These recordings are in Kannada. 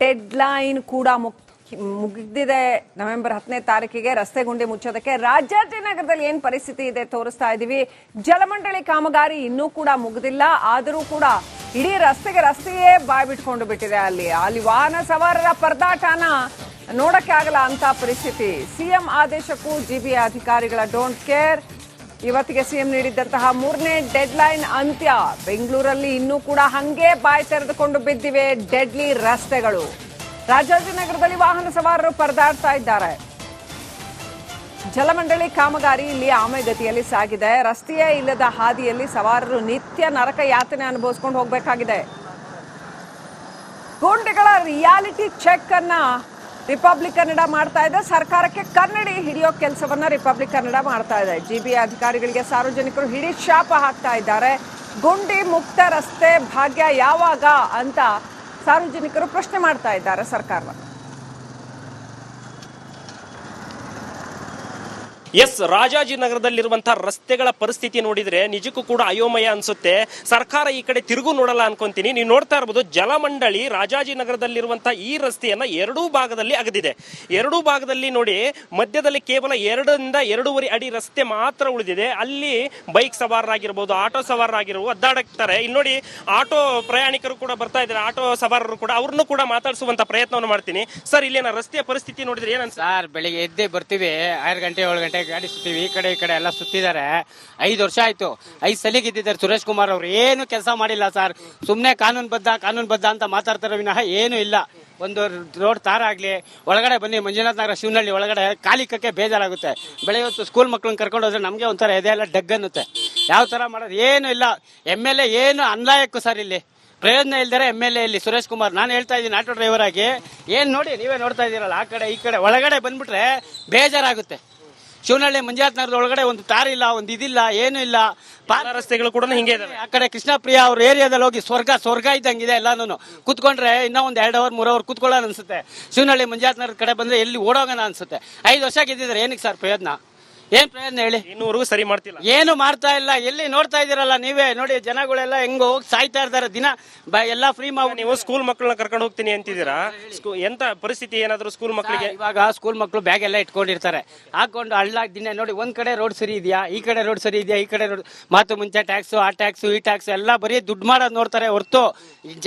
ಡೆಡ್ ಲೈನ್ ಕೂಡ ಮುಗಿದಿದೆ. ನವೆಂಬರ್ 10ನೇ ತಾರೀಕಿಗೆ ರಸ್ತೆ ಗುಂಡಿ ಮುಚ್ಚೋದಕ್ಕೆ ರಾಜಾಜಿನಗರದಲ್ಲಿ ಏನ್ ಪರಿಸ್ಥಿತಿ ಇದೆ ತೋರಿಸ್ತಾ ಇದೀವಿ. ಜಲಮಂಡಳಿ ಕಾಮಗಾರಿ ಇನ್ನೂ ಕೂಡ ಮುಗಿದಿಲ್ಲ, ಆದರೂ ಕೂಡ ಇಡೀ ರಸ್ತೆಯೇ ಬಾಯ್ ಬಿಟ್ಕೊಂಡು ಬಿಟ್ಟಿದೆ. ಅಲ್ಲಿ ವಾಹನ ಸವಾರರ ಪರದಾಟನ ನೋಡಕ್ಕೆ ಆಗಲ್ಲ ಅಂತ ಪರಿಸ್ಥಿತಿ. ಸಿಎಂ ಆದೇಶಕ್ಕೂ ಜಿಬಿ ಅಧಿಕಾರಿಗಳ ಡೋಂಟ್ ಕೇರ್. ಇವತ್ತಿಗೆ ಸಿಎಂ ನೀಡಿದ್ದಂತಹ 3ನೇ ಡೆಡ್ ಲೈನ್ ಅಂತ್ಯ. ಬೆಂಗಳೂರಲ್ಲಿ ಇನ್ನೂ ಕೂಡ ಹಂಗೆ ಬಾಯ್ ತೆರೆದುಕೊಂಡು ಬಿದ್ದಿವೆ ಡೆಡ್ಲಿ ರಸ್ತೆಗಳು. ರಾಜಾಜಿನಗರದಲ್ಲಿ ವಾಹನ ಸವಾರರು ಪರದಾಡ್ತಾ ಇದ್ದಾರೆ. ಜಲಮಂಡಳಿ ಕಾಮಗಾರಿ ಇಲ್ಲಿ ಆಮೆಗತಿಯಲ್ಲಿ ಸಾಗಿದೆ. ರಸ್ತೆಯೇ ಇಲ್ಲದ ಹಾದಿಯಲ್ಲಿ ಸವಾರರು ನಿತ್ಯ ನರಕ ಯಾತನೆ ಅನುಭವಿಸ್ಕೊಂಡು ಹೋಗಬೇಕಾಗಿದೆ. ಗುಂಡಿಗಳ ರಿಯಾಲಿಟಿ ಚೆಕ್ ಅನ್ನ ರಿಪಬ್ಲಿಕ್ ಕನ್ನಡ ಮಾಡ್ತಾ ಇದೆ. ಸರ್ಕಾರಕ್ಕೆ ಕನ್ನಡಿ ಹಿಡಿಯೋ ಕೆಲಸವನ್ನ ರಿಪಬ್ಲಿಕ್ ಕನ್ನಡ ಮಾಡ್ತಾ ಇದೆ. ಜಿಬಿ ಅಧಿಕಾರಿಗಳಿಗೆ ಸಾರ್ವಜನಿಕರು ಹಿಡಿ ಶಾಪ ಹಾಕ್ತಾ ಇದ್ದಾರೆ. ಗುಂಡಿ ಮುಕ್ತ ರಸ್ತೆ ಭಾಗ್ಯ ಯಾವಾಗ ಅಂತ ಸಾರ್ವಜನಿಕರು ಪ್ರಶ್ನೆ ಮಾಡ್ತಾ ಇದ್ದಾರೆ ಸರ್ಕಾರವನ್ನು. ಎಸ್, ರಾಜಾಜಿನಗರದಲ್ಲಿರುವಂತಹ ರಸ್ತೆಗಳ ಪರಿಸ್ಥಿತಿ ನೋಡಿದ್ರೆ ನಿಜಕ್ಕೂ ಕೂಡ ಅಯೋಮಯ ಅನ್ಸುತ್ತೆ. ಸರ್ಕಾರ ಈ ಕಡೆ ತಿರುಗು ನೋಡಲ್ಲ ಅನ್ಕೊಂತೀನಿ. ನೀವು ನೋಡ್ತಾ ಇರಬಹುದು, ಜಲಮಂಡಳಿ ರಾಜಾಜಿನಗರದಲ್ಲಿರುವಂತಹ ಈ ರಸ್ತೆಯನ್ನ ಎರಡೂ ಭಾಗದಲ್ಲಿ ಅಗದಿದೆ. ಎರಡೂ ಭಾಗದಲ್ಲಿ ನೋಡಿ, ಮಧ್ಯದಲ್ಲಿ ಕೇವಲ 2 ರಿಂದ 2.5 ಅಡಿ ರಸ್ತೆ ಮಾತ್ರ ಉಳಿದಿದೆ. ಅಲ್ಲಿ ಬೈಕ್ ಸವಾರರಾಗಿರ್ಬೋದು, ಆಟೋ ಸವಾರರಾಗಿರ್ಬೋದು ಅದ್ದಾಡಕ್ತಾರೆ. ಇಲ್ಲಿ ನೋಡಿ, ಆಟೋ ಪ್ರಯಾಣಿಕರು ಕೂಡ ಬರ್ತಾ ಇದ್ದಾರೆ, ಆಟೋ ಸವಾರರು ಕೂಡ, ಅವ್ರನ್ನು ಕೂಡ ಮಾತಾಡಿಸುವಂತ ಪ್ರಯತ್ನವನ್ನು ಮಾಡ್ತೀನಿ. ಸರ್, ಇಲ್ಲೇನ ರಸ್ತೆಯ ಪರಿಸ್ಥಿತಿ ನೋಡಿದ್ರೆ ಏನಂತ? ಸರ್, ಬೆಳಿಗ್ಗೆ ಎದ್ದೆ ಬರ್ತೀವಿ, 6 ಗಂಟೆ 7 ಗಂಟೆ ಗಾಡಿ ಸುತ್ತೀವಿ. ಈ ಕಡೆ ಎಲ್ಲ ಸುತ್ತಿದ್ದಾರೆ. 5 ವರ್ಷ ಆಯ್ತು. 5 ಸಲ ಗೆದ್ದಿದ್ದಾರೆ ಸುರೇಶ್ ಕುಮಾರ್ ಅವರು. ಏನು ಕೆಲಸ ಮಾಡಿಲ್ಲ ಸರ್. ಸುಮ್ಮನೆ ಕಾನೂನು ಬದ್ಧ ಅಂತ ಮಾತಾಡ್ತಾರೆ ವಿನಃ ಏನು ಇಲ್ಲ. ಒಂದು ರೋಡ್ ತಾರ ಆಗ್ಲಿ, ಒಳಗಡೆ ಬನ್ನಿ ಮಂಜುನಾಥ್ ನಗರ ಶಿವನಹಳ್ಳಿ ಒಳಗಡೆ ಕಾಲಿಕಕ್ಕೆ ಬೇಜಾರಾಗುತ್ತೆ. ಬೆಳೆ ಹೊತ್ತು ಸ್ಕೂಲ್ ಮಕ್ಳನ್ನ ಕರ್ಕೊಂಡು ಹೋದ್ರೆ ನಮಗೆ ಒಂಥರ ಎದೆಲ್ಲ ಡಗ್ ಅನ್ನುತ್ತೆ. ಯಾವ ತರ ಮಾಡೋದು ಏನು ಇಲ್ಲ. MLA ಏನು ಅನ್ಲಾಯಕ್ಕು ಸರ್. ಇಲ್ಲಿ ಪ್ರಯೋಜನ ಇಲ್ದರೆ MLA ಇಲ್ಲಿ ಸುರೇಶ್ ಕುಮಾರ್. ನಾನು ಹೇಳ್ತಾ ಇದ್ದೀನಿ ಆಟೋ ಡ್ರೈವರ್ ಆಗಿ. ಏನ್ ನೋಡಿ, ನೀವೇ ನೋಡ್ತಾ ಇದ್ದೀರಲ್ಲ, ಆ ಕಡೆ ಈ ಕಡೆ ಒಳಗಡೆ ಬಂದ್ಬಿಟ್ರೆ ಬೇಜಾರಾಗುತ್ತೆ. ಶಿವನಹಳ್ಳಿ ಮಂಜುನಾಥ್ ನಗರದ ಒಳಗಡೆ ಒಂದು ತಾರ ಇಲ್ಲ, ಒಂದು ಇದಿಲ್ಲ, ಏನು ಇಲ್ಲ. ರಸ್ತೆಗಳು ಕೂಡ ಹಿಂಗೆ ಇದಾವೆ. ಆ ಕಡೆ ಕೃಷ್ಣಪ್ರಿಯ ಅವ್ರ ಏರಿಯಾದಲ್ಲಿ ಹೋಗಿ ಸ್ವರ್ಗ ಇದ್ದಂಗಿದೆ ಎಲ್ಲಾನು. ಕುತ್ಕೊಂಡ್ರೆ ಇನ್ನೂ ಒಂದು 2 ಅವರ್ 3 ಅವರ್ ಕುತ್ಕೊಳ್ಳೋಣ ಅನ್ಸುತ್ತೆ. ಶಿವನಹಳ್ಳಿ ಮಂಜುನಾಥ್ ನಗರ ಕಡೆ ಬಂದ್ರೆ ಎಲ್ಲಿ ಓಡೋಗೋಣ ಅನ್ಸುತ್ತೆ. 5 ವರ್ಷ ಗೆದ್ದಿದ್ದಾರೆ. ಏನಕ್ಕೆ ಸರ್ ಪ್ರಯೋಜನ? ಏನ್ ಪ್ರಯೋಜನ ಹೇಳಿ? ಇನ್ನೂವರೆಗೂ ಸರಿ ಮಾಡ್ತಿಲ್ಲ, ಏನು ಮಾಡ್ತಾ ಇಲ್ಲ. ಎಲ್ಲಿ ನೋಡ್ತಾ ಇದೀರಲ್ಲ ನೀವೇ ನೋಡಿ, ಜನಗಳೆಲ್ಲ ಹೆಂಗ ಹೋಗಿ ಸಾಯ್ತಾ ಇರ್ತಾರೆ ದಿನ. ಎಲ್ಲ ಫ್ರೀ ಮಾಡಿ ನೀವು ಸ್ಕೂಲ್ ಮಕ್ಕಳನ್ನ ಕರ್ಕೊಂಡು ಹೋಗ್ತೀನಿ ಅಂತಿದ್ದೀರಾ. ಎಂತ ಪರಿಸ್ಥಿತಿ ಏನಾದ್ರು ಸ್ಕೂಲ್ ಮಕ್ಕಳಿಗೆ? ಇವಾಗ ಸ್ಕೂಲ್ ಮಕ್ಕಳು ಬ್ಯಾಗ್ ಎಲ್ಲ ಇಟ್ಕೊಂಡಿರ್ತಾರೆ, ಹಾಕೊಂಡು ಹಳ್ಳ ದಿನ ನೋಡಿ. ಒಂದ್ ಕಡೆ ರೋಡ್ ಸರಿ ಇದೆಯಾ, ಈ ಕಡೆ ರೋಡ್ ಸರಿ ಇದೆಯಾ, ಈ ಕಡೆ ರೋಡ್ ಮಾತು ಮುಂಚೆ ಟ್ಯಾಕ್ಸ್, ಆ ಟ್ಯಾಕ್ಸ್, ಈ ಟ್ಯಾಕ್ಸ್ ಎಲ್ಲ ಬರೀ ದುಡ್ಡು ಮಾಡೋದು ನೋಡ್ತಾರೆ ಹೊರತು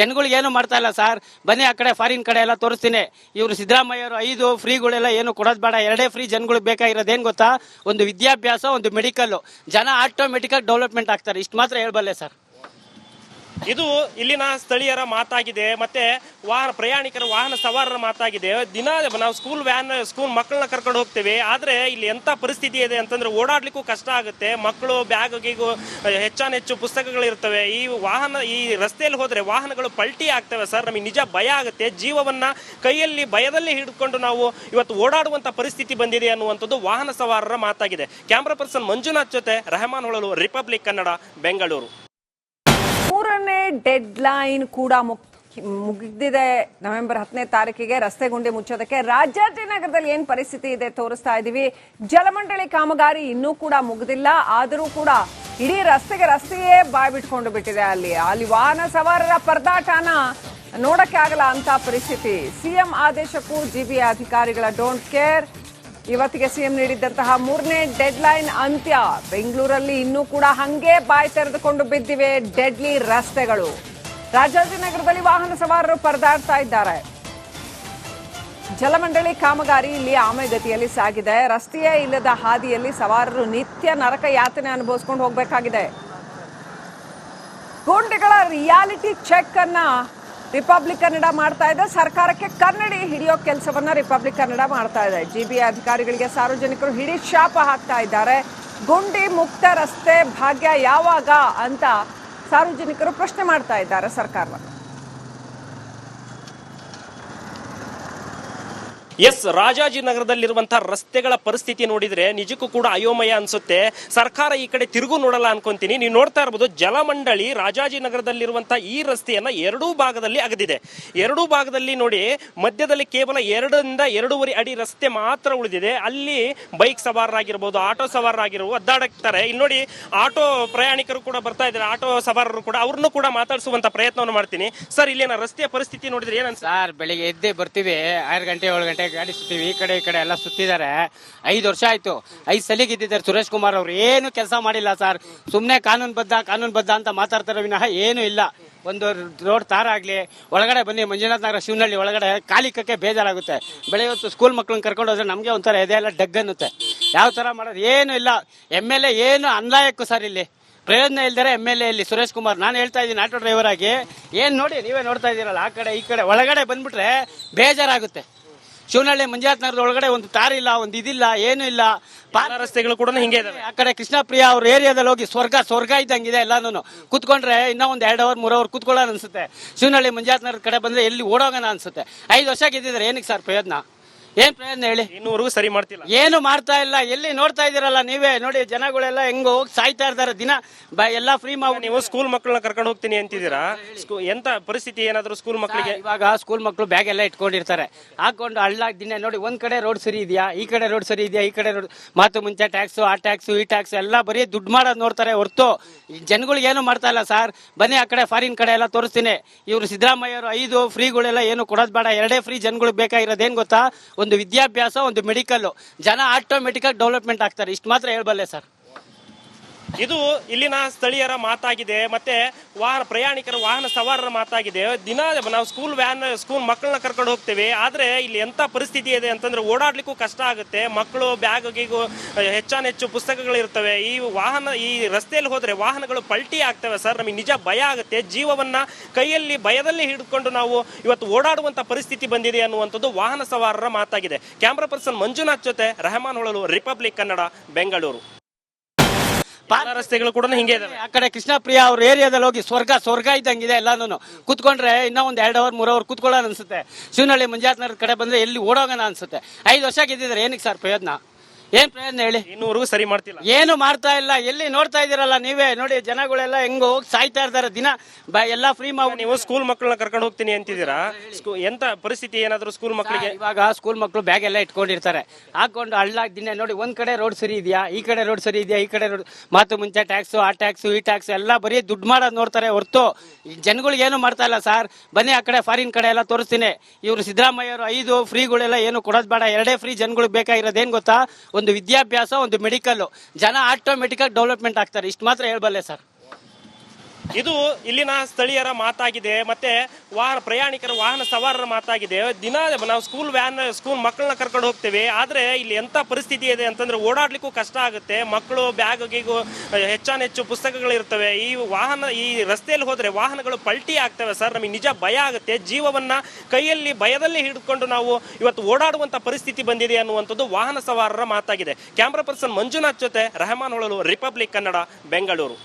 ಜನಗಳಿಗೆ ಏನು ಮಾಡ್ತಾ ಇಲ್ಲ ಸರ್. ಬನ್ನಿ ಆ ಕಡೆ ಫಾರಿನ್ ಕಡೆ ಎಲ್ಲ ತೋರಿಸ್ತೀನಿ. ಇವರು ಸಿದ್ದರಾಮಯ್ಯ ಅವರು 5 ಫ್ರೀಗಳೆಲ್ಲ ಏನು ಕೊಡೋದು ಬೇಡ. 2 ಫ್ರೀ ಜನಗಳಿಗೆ ಬೇಕಾಗಿರೋದೇನ್ ಗೊತ್ತಾ? ಒಂದು ವಿದ್ಯಾಭ್ಯಾಸ, ಒಂದು ಮೆಡಿಕಲ್. ಜನ ಆಟೋಮೆಟಿಕ್ ಆಗಿ ಡೆವಲಪ್ಮೆಂಟ್ ಆಗ್ತಾರೆ. ಇಷ್ಟು ಮಾತ್ರ ಹೇಳ್ಬಲ್ಲೆ ಸರ್. ಇದು ಇಲ್ಲಿನ ಸ್ಥಳೀಯರ ಮಾತಾಗಿದೆ, ಮತ್ತೆ ಪ್ರಯಾಣಿಕರ ವಾಹನ ಸವಾರರ ಮಾತಾಗಿದೆ. ದಿನ ನಾವು ಸ್ಕೂಲ್ ಮಕ್ಕಳನ್ನ ಕರ್ಕೊಂಡು ಹೋಗ್ತೇವೆ, ಆದ್ರೆ ಇಲ್ಲಿ ಎಂತ ಪರಿಸ್ಥಿತಿ ಇದೆ ಅಂತಂದ್ರೆ ಓಡಾಡ್ಲಿಕ್ಕೂ ಕಷ್ಟ ಆಗುತ್ತೆ. ಮಕ್ಕಳು ಬ್ಯಾಗಿಗೂ ಹೆಚ್ಚಾನೆಚ್ಚು ಪುಸ್ತಕಗಳು ಇರ್ತವೆ. ಈ ರಸ್ತೆಯಲ್ಲಿ ಹೋದ್ರೆ ವಾಹನಗಳು ಪಲ್ಟಿ ಆಗ್ತವೆ ಸರ್. ನಮಗೆ ನಿಜ ಭಯ ಆಗುತ್ತೆ. ಜೀವವನ್ನ ಕೈಯಲ್ಲಿ ಭಯದಲ್ಲಿ ಹಿಡಿದುಕೊಂಡು ನಾವು ಇವತ್ತು ಓಡಾಡುವಂತ ಪರಿಸ್ಥಿತಿ ಬಂದಿದೆ ಅನ್ನುವಂಥದ್ದು ವಾಹನ ಸವಾರರ ಮಾತಾಗಿದೆ. ಕ್ಯಾಮ್ರಾ ಪರ್ಸನ್ ಮಂಜುನಾಥ್ ಜೊತೆ ರೆಹಮಾನ್ ಹೊಳಲು, ರಿಪಬ್ಲಿಕ್ ಕನ್ನಡ, ಬೆಂಗಳೂರು. 3ನೇ ಡೆಡ್ ಲೈನ್ ಕೂಡ ಮುಗಿದಿದೆ. ನವೆಂಬರ್ 10ನೇ ತಾರೀಕಿಗೆ ರಸ್ತೆ ಗುಂಡಿ ಮುಚ್ಚೋದಕ್ಕೆ ರಾಜಾಜಿನಗರದಲ್ಲಿ ಏನ್ ಪರಿಸ್ಥಿತಿ ಇದೆ ತೋರಿಸ್ತಾ ಇದೀವಿ. ಜಲಮಂಡಳಿ ಕಾಮಗಾರಿ ಇನ್ನೂ ಕೂಡ ಮುಗಿದಿಲ್ಲ, ಆದರೂ ಕೂಡ ಇಡೀ ರಸ್ತೆಯೇ ಬಾಯ್ ಬಿಟ್ಕೊಂಡು ಬಿಟ್ಟಿದೆ. ಅಲ್ಲಿ ವಾಹನ ಸವಾರರ ಪರದಾಟನ ನೋಡಕ್ಕೆ ಆಗಲ್ಲ ಅಂತ ಪರಿಸ್ಥಿತಿ. ಸಿಎಂ ಆದೇಶಕ್ಕೂ ಜಿಬಿ ಅಧಿಕಾರಿಗಳ ಡೋಂಟ್ ಕೇರ್. ಇವತ್ತಿಗೆ ಸಿಎಂ ನೀಡಿದ್ದಂತಹ 3ನೇ ಡೆಡ್ ಲೈನ್ ಅಂತ್ಯ. ಬೆಂಗಳೂರಲ್ಲಿ ಇನ್ನೂ ಕೂಡ ಹಂಗೆ ಬಾಯ್ ತೆರೆದುಕೊಂಡು ಬಿದ್ದಿವೆ ಡೆಡ್ಲಿ ರಸ್ತೆಗಳು. ರಾಜಾಜಿನಗರದಲ್ಲಿ ವಾಹನ ಸವಾರರು ಪರದಾಡ್ತಾ ಇದ್ದಾರೆ. ಜಲಮಂಡಳಿ ಕಾಮಗಾರಿ ಇಲ್ಲಿ ಆಮೆಗತಿಯಲ್ಲಿ ಸಾಗಿದೆ. ರಸ್ತೆಯೇ ಇಲ್ಲದ ಹಾದಿಯಲ್ಲಿ ಸವಾರರು ನಿತ್ಯ ನರಕ ಯಾತನೆ ಅನುಭವಿಸ್ಕೊಂಡು ಹೋಗಬೇಕಾಗಿದೆ. ಗುಂಡಿಗಳ ರಿಯಾಲಿಟಿ ಚೆಕ್ ಅನ್ನ ರಿಪಬ್ಲಿಕ್ ಕನ್ನಡ ಮಾಡ್ತಾ ಇದೆ. ಸರ್ಕಾರಕ್ಕೆ ಕನ್ನಡಿ ಹಿಡಿಯೋ ಕೆಲಸವನ್ನ ರಿಪಬ್ಲಿಕ್ ಕನ್ನಡ ಮಾಡ್ತಾ ಇದೆ. ಜಿಬಿ ಅಧಿಕಾರಿಗಳಿಗೆ ಸಾರ್ವಜನಿಕರು ಹಿಡಿ ಶಾಪ ಹಾಕ್ತಾ ಇದ್ದಾರೆ. ಗುಂಡಿ ಮುಕ್ತ ರಸ್ತೆ ಭಾಗ್ಯ ಯಾವಾಗ ಅಂತ ಸಾರ್ವಜನಿಕರು ಪ್ರಶ್ನೆ ಮಾಡ್ತಾ ಇದ್ದಾರೆ ಸರ್ಕಾರವನ್ನು. ಎಸ್, ರಾಜಾಜಿನಗರದಲ್ಲಿರುವಂತಹ ರಸ್ತೆಗಳ ಪರಿಸ್ಥಿತಿ ನೋಡಿದ್ರೆ ನಿಜಕ್ಕೂ ಕೂಡ ಅಯೋಮಯ ಅನ್ಸುತ್ತೆ. ಸರ್ಕಾರ ಈ ಕಡೆ ತಿರುಗು ನೋಡಲ್ಲ ಅನ್ಕೊಂತೀನಿ. ನೀವು ನೋಡ್ತಾ ಇರಬಹುದು, ಜಲಮಂಡಳಿ ರಾಜಾಜಿನಗರದಲ್ಲಿರುವಂತಹ ಈ ರಸ್ತೆಯನ್ನ ಎರಡೂ ಭಾಗದಲ್ಲಿ ಅಗದಿದೆ. ಎರಡೂ ಭಾಗದಲ್ಲಿ ನೋಡಿ, ಮಧ್ಯದಲ್ಲಿ ಕೇವಲ 2.5 ಅಡಿ ರಸ್ತೆ ಮಾತ್ರ ಉಳಿದಿದೆ. ಅಲ್ಲಿ ಬೈಕ್ ಸವಾರರಾಗಿರ್ಬೋದು, ಆಟೋ ಸವಾರರಾಗಿರ್ಬೋದು ಅದ್ದಾಡಕ್ತಾರೆ. ಇಲ್ಲಿ ನೋಡಿ, ಆಟೋ ಪ್ರಯಾಣಿಕರು ಕೂಡ ಬರ್ತಾ ಇದ್ದಾರೆ, ಆಟೋ ಸವಾರರು ಕೂಡ, ಅವ್ರನ್ನು ಕೂಡ ಮಾತಾಡಿಸುವಂತ ಪ್ರಯತ್ನವನ್ನು ಮಾಡ್ತೀನಿ. ಸರ್, ಇಲ್ಲಿನ ರಸ್ತೆಯ ಪರಿಸ್ಥಿತಿ ನೋಡಿದ್ರೆ ಏನನ್ಸ? ಸರ್, ಬೆಳಿಗ್ಗೆ ಎದ್ದೇ ಬರ್ತೀವಿ, 6 ಗಂಟೆ 7 ಗಂಟೆ ಗಾಡಿ ಸುತ್ತೀವಿ, ಈ ಕಡೆ ಎಲ್ಲ ಸುತ್ತಿದ್ದಾರೆ. 5 ವರ್ಷ ಆಯ್ತು. 5 ಸಲ ಗೆದ್ದಿದ್ದಾರೆ ಸುರೇಶ್ ಕುಮಾರ್ ಅವರು. ಏನು ಕೆಲಸ ಮಾಡಿಲ್ಲ ಸರ್. ಸುಮ್ಮನೆ ಕಾನೂನು ಬದ್ಧ ಅಂತ ಮಾತಾಡ್ತಾರೆ ವಿನಃ ಏನು ಇಲ್ಲ. ಒಂದು ರೋಡ್ ತಾರ ಆಗ್ಲಿ, ಒಳಗಡೆ ಬನ್ನಿ ಮಂಜುನಾಥ ನಗರ ಶಿವನಹಳ್ಳಿ ಒಳಗಡೆ ಕಾಲಿಕಕ್ಕೆ ಬೇಜಾರಾಗುತ್ತೆ. ಬೆಳೆ ಹೊತ್ತು ಸ್ಕೂಲ್ ಮಕ್ಳನ್ನ ಕರ್ಕೊಂಡು ಹೋದ್ರೆ ನಮಗೆ ಒಂಥರ ಎದೆಲ್ಲ ಡಗ್ಗನ್ನುತ್ತೆ. ಯಾವ ತರ ಮಾಡೋದು ಏನು ಇಲ್ಲ. MLA ಏನು ಅನ್ಲಾಯಕ್ಕು ಸರ್. ಇಲ್ಲಿ ಪ್ರಯೋಜನ ಇಲ್ದರೆ MLA ಇಲ್ಲಿ ಸುರೇಶ್ ಕುಮಾರ್. ನಾನು ಹೇಳ್ತಾ ಇದ್ದೀನಿ ಆಟೋ ಡ್ರೈವರ್ ಆಗಿ, ಏನ್ ನೋಡಿ ನೀವೇ ನೋಡ್ತಾ ಇದ್ದೀರಲ್ಲ, ಆ ಕಡೆ ಈ ಕಡೆ ಒಳಗಡೆ ಬಂದ್ಬಿಟ್ರೆ ಬೇಜಾರಾಗುತ್ತೆ. ಶಿವನಹಳ್ಳಿ ಮಂಜುನಾಥ ನಗರದ ಒಳಗಡೆ ಒಂದು ತಾರ ಇಲ್ಲ, ಒಂದು ಇದಿಲ್ಲ, ಏನು ಇಲ್ಲ. ರಸ್ತೆಗಳು ಕೂಡ ಹಿಂಗೆ ಇದಾವೆ. ಆ ಕಡೆ ಕೃಷ್ಣಪ್ರಿಯ ಅವ್ರ ಏರಿಯಾದಲ್ಲಿ ಹೋಗಿ ಸ್ವರ್ಗ ಇದ್ದಂಗಿದೆ ಎಲ್ಲಾನು. ಕೂತ್ಕೊಂಡ್ರೆ ಇನ್ನೂ ಒಂದು 2 ಅವರ್ 3 ಅವರ್ ಕೂತ್ಕೊಳ್ಳೋಣ ಅನ್ಸುತ್ತೆ. ಶಿವನಹಳ್ಳಿ ಮಂಜುನಾಥ ನಗರ ಕಡೆ ಬಂದ್ರೆ ಎಲ್ಲಿ ಓಡೋಗೋಣ ಅನ್ಸುತ್ತೆ. 5 ವರ್ಷ ಗೆದ್ದಿದ್ರೆ ಏನಕ್ಕೆ ಸರ್ ಪ್ರಯೋಜನ? ಏನ್ ಪ್ರಯೋಜನ ಹೇಳಿ? ಇನ್ನೂವರೆಗೂ ಸರಿ ಮಾಡ್ತಿಲ್ಲ, ಏನು ಮಾಡ್ತಾ ಇಲ್ಲ. ಎಲ್ಲಿ ನೋಡ್ತಾ ಇದೀರಲ್ಲ ನೀವೇ ನೋಡಿ, ಜನಗಳೆಲ್ಲ ಹೆಂಗ ಹೋಗಿ ಸಾಯ್ತಾ ಇರ್ತಾರೆ ದಿನ. ಎಲ್ಲ ಫ್ರೀ ಮಾಡಿ ನೀವು ಸ್ಕೂಲ್ ಮಕ್ಕಳನ್ನ ಕರ್ಕೊಂಡು ಹೋಗ್ತೀನಿ ಅಂತಿದ್ದೀರಾ. ಎಂತ ಪರಿಸ್ಥಿತಿ ಏನಾದ್ರು ಸ್ಕೂಲ್ ಮಕ್ಕಳಿಗೆ? ಇವಾಗ ಸ್ಕೂಲ್ ಮಕ್ಕಳು ಬ್ಯಾಗ್ ಎಲ್ಲ ಇಟ್ಕೊಂಡಿರ್ತಾರೆ, ಹಾಕೊಂಡು ಹಳ್ಳ ದಿನ ನೋಡಿ. ಒಂದ್ ಕಡೆ ರೋಡ್ ಸರಿ ಇದೆಯಾ, ಈ ಕಡೆ ರೋಡ್ ಸರಿ ಇದೆಯಾ, ಈ ಕಡೆ ರೋಡ್ ಮಾತು ಮುಂಚೆ ಟ್ಯಾಕ್ಸ್, ಆ ಟ್ಯಾಕ್ಸ್, ಈ ಟ್ಯಾಕ್ಸ್ ಎಲ್ಲ ಬರೀ ದುಡ್ಡು ಮಾಡೋದು ನೋಡ್ತಾರೆ ಹೊರ್ತು ಜನಗಳಿಗೆ ಏನು ಮಾಡ್ತಾ ಇಲ್ಲ ಸರ್. ಬನ್ನಿ ಆ ಕಡೆ ಫಾರಿನ್ ಕಡೆ ಎಲ್ಲ ತೋರಿಸ್ತೀನಿ. ಇವರು ಸಿದ್ದರಾಮಯ್ಯ ಅವರು 5 ಫ್ರೀಗಳೆಲ್ಲ ಏನು ಕೊಡೋದು ಬೇಡ, 2 ಫ್ರೀ ಜನಗಳಿಗೆ ಬೇಕಾಗಿರೋದೇನ್ ಗೊತ್ತಾ? ಒಂದು ವಿದ್ಯಾಭ್ಯಾಸ, ಒಂದು ಮೆಡಿಕಲ್. ಜನ ಆಟೋಮೆಟಿಕ್ ಆಗಿ ಡೆವಲಪ್ಮೆಂಟ್ ಆಗ್ತಾರೆ. ಇಷ್ಟು ಮಾತ್ರ ಹೇಳ್ಬಲ್ಲೆ ಸರ್. ಇದು ಇಲ್ಲಿನ ಸ್ಥಳೀಯರ ಮಾತಾಗಿದೆ, ಮತ್ತೆ ಪ್ರಯಾಣಿಕರ ವಾಹನ ಸವಾರರ ಮಾತಾಗಿದೆ. ದಿನ ನಾವು ಸ್ಕೂಲ್ ಮಕ್ಕಳನ್ನ ಕರ್ಕೊಂಡು ಹೋಗ್ತೇವೆ, ಆದ್ರೆ ಇಲ್ಲಿ ಎಂತ ಪರಿಸ್ಥಿತಿ ಇದೆ ಅಂತಂದ್ರೆ ಓಡಾಡ್ಲಿಕ್ಕೂ ಕಷ್ಟ ಆಗುತ್ತೆ. ಮಕ್ಕಳು ಬ್ಯಾಗಿಗೂ ಹೆಚ್ಚಾನೆಚ್ಚು ಪುಸ್ತಕಗಳು ಇರ್ತವೆ. ಈ ರಸ್ತೆಯಲ್ಲಿ ಹೋದ್ರೆ ವಾಹನಗಳು ಪಲ್ಟಿ ಆಗ್ತವೆ ಸರ್. ನಮಗೆ ನಿಜ ಭಯ ಆಗುತ್ತೆ. ಜೀವವನ್ನ ಕೈಯಲ್ಲಿ ಭಯದಲ್ಲಿ ಹಿಡಿದುಕೊಂಡು ನಾವು ಇವತ್ತು ಓಡಾಡುವಂತ ಪರಿಸ್ಥಿತಿ ಬಂದಿದೆ ಅನ್ನುವಂಥದ್ದು ವಾಹನ ಸವಾರರ ಮಾತಾಗಿದೆ. ಕ್ಯಾಮ್ರಾ ಪರ್ಸನ್ ಮಂಜುನಾಥ್ ಜೊತೆ ರೆಹಮಾನ್ ಹೊಳಲು, ರಿಪಬ್ಲಿಕ್ ಕನ್ನಡ, ಬೆಂಗಳೂರು. ರಸ್ತೆಗಳು ಕೂಡ ಹಿಂಗೆ ಇದಾವೆ. ಆ ಕಡೆ ಕೃಷ್ಣಪ್ರಿಯ ಅವ್ರ ಏರಿಯಾದಲ್ಲಿ ಹೋಗಿ ಸ್ವರ್ಗ ಇದ್ದಂಗಿದೆ ಎಲ್ಲಾನು. ಕೂತ್ಕೊಂಡ್ರೆ ಇನ್ನೂ ಒಂದು 2 ಅವರ್ 3 ಅವರ್ ಕೂತ್ಕೊಳ್ಳೋಣ ಅನ್ಸುತ್ತೆ. ಶಿವನಹಳ್ಳಿ ಮಂಜುನಾಥ ನಗರ ಕಡೆ ಬಂದ್ರೆ ಎಲ್ಲಿ ಓಡೋಗೋಣ ಅನ್ಸುತ್ತೆ. 5 ವರ್ಷ ಗೆದ್ದಿದ್ರೆ ಏನಕ್ಕೆ ಸರ್ ಪ್ರಯೋಜನ? ಏನ್ ಪ್ರಯೋಜನ ಹೇಳಿ? ಇನ್ನೂವರೆಗೂ ಸರಿ ಮಾಡ್ತಿಲ್ಲ, ಏನು ಮಾಡ್ತಾ ಇಲ್ಲ. ಎಲ್ಲಿ ನೋಡ್ತಾ ಇದೀರಲ್ಲ ನೀವೇ ನೋಡಿ, ಜನಗಳೆಲ್ಲ ಹೆಂಗ ಹೋಗಿ ಸಾಯ್ತಾ ಇರ್ತಾರೆ ದಿನ. ಎಲ್ಲ ಫ್ರೀ ಮಾಡಿ. ನೀವು ಸ್ಕೂಲ್ ಮಕ್ಕಳನ್ನ ಕರ್ಕೊಂಡು ಹೋಗ್ತೀನಿ ಅಂತಿದ್ದೀರಾ. ಎಂತ ಪರಿಸ್ಥಿತಿ ಏನಾದ್ರು ಸ್ಕೂಲ್ ಮಕ್ಕಳಿಗೆ? ಇವಾಗ ಸ್ಕೂಲ್ ಮಕ್ಕಳು ಬ್ಯಾಗ್ ಎಲ್ಲ ಇಟ್ಕೊಂಡಿರ್ತಾರೆ, ಹಾಕೊಂಡು ಹಳ್ಳ ದಿನ ನೋಡಿ. ಒಂದ್ ಕಡೆ ರೋಡ್ ಸರಿ ಇದೆಯಾ, ಈ ಕಡೆ ರೋಡ್ ಸರಿ ಇದೆಯಾ, ಈ ಕಡೆ ರೋಡ್ ಮಾತು ಮುಂಚೆ ಟ್ಯಾಕ್ಸ್, ಆ ಟ್ಯಾಕ್ಸ್, ಈ ಟ್ಯಾಕ್ಸ್ ಎಲ್ಲ ಬರೀ ದುಡ್ಡು ಮಾಡೋದು ನೋಡ್ತಾರೆ ಹೊರ್ತು ಜನಗಳಿಗೆ ಏನು ಮಾಡ್ತಾ ಇಲ್ಲ ಸರ್. ಬನ್ನಿ ಆ ಕಡೆ ಫಾರಿನ್ ಕಡೆ ಎಲ್ಲ ತೋರಿಸ್ತೀನಿ. ಇವರು ಸಿದ್ದರಾಮಯ್ಯ ಅವರು 5 ಫ್ರೀಗಳೆಲ್ಲ ಏನು ಕೊಡೋದು ಬೇಡ, 2 ಫ್ರೀ ಜನಗಳಿಗೆ ಬೇಕಾಗಿರೋದೇನ್ ಗೊತ್ತಾ? ಒಂದು ವಿದ್ಯಾಭ್ಯಾಸ, ಒಂದು ಮೆಡಿಕಲ್. ಜನ ಆಟೋಮೆಟಿಕ್ ಆಗಿ ಡೆವಲಪ್ಮೆಂಟ್ ಆಗ್ತಾರೆ. ಇಷ್ಟು ಮಾತ್ರ ಹೇಳ್ಬಲ್ಲೆ ಸರ್. ಇದು ಇಲ್ಲಿನ ಸ್ಥಳೀಯರ ಮಾತಾಗಿದೆ, ಮತ್ತೆ ಪ್ರಯಾಣಿಕರ ವಾಹನ ಸವಾರರ ಮಾತಾಗಿದೆ. ದಿನ ನಾವು ಸ್ಕೂಲ್ ಮಕ್ಕಳನ್ನ ಕರ್ಕೊಂಡು ಹೋಗ್ತೇವೆ, ಆದ್ರೆ ಇಲ್ಲಿ ಎಂತ ಪರಿಸ್ಥಿತಿ ಇದೆ ಅಂತಂದ್ರೆ ಓಡಾಡ್ಲಿಕ್ಕೂ ಕಷ್ಟ ಆಗುತ್ತೆ. ಮಕ್ಕಳು ಬ್ಯಾಗಿಗೂ ಹೆಚ್ಚಾನೆಚ್ಚು ಪುಸ್ತಕಗಳು ಇರ್ತವೆ. ಈ ರಸ್ತೆಯಲ್ಲಿ ಹೋದ್ರೆ ವಾಹನಗಳು ಪಲ್ಟಿ ಆಗ್ತವೆ ಸರ್. ನಮಗೆ ನಿಜ ಭಯ ಆಗುತ್ತೆ. ಜೀವವನ್ನ ಕೈಯಲ್ಲಿ ಭಯದಲ್ಲಿ ಹಿಡಿದುಕೊಂಡು ನಾವು ಇವತ್ತು ಓಡಾಡುವಂತ ಪರಿಸ್ಥಿತಿ ಬಂದಿದೆ ಅನ್ನುವಂಥದ್ದು ವಾಹನ ಸವಾರರ ಮಾತಾಗಿದೆ. ಕ್ಯಾಮ್ರಾ ಪರ್ಸನ್ ಮಂಜುನಾಥ್ ಜೊತೆ ರೆಹಮಾನ್ ಹೊಳಲು, ರಿಪಬ್ಲಿಕ್ ಕನ್ನಡ, ಬೆಂಗಳೂರು.